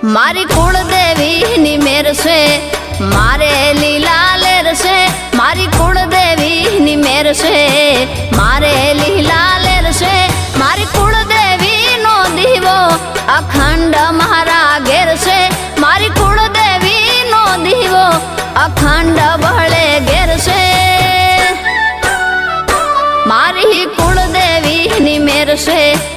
મારી કુળદેવીની મેર છે મારે લીલા લેર છે મારી કુળદેવીની મેર છે મારે લીલા લેર છે મારી કુળદેવીનો દીવો અખંડ મારા ઘેર છે મારી કુળદેવીનો દીવો અખંડ બળે ઘેર છે મારી કુળદેવીની મેર છે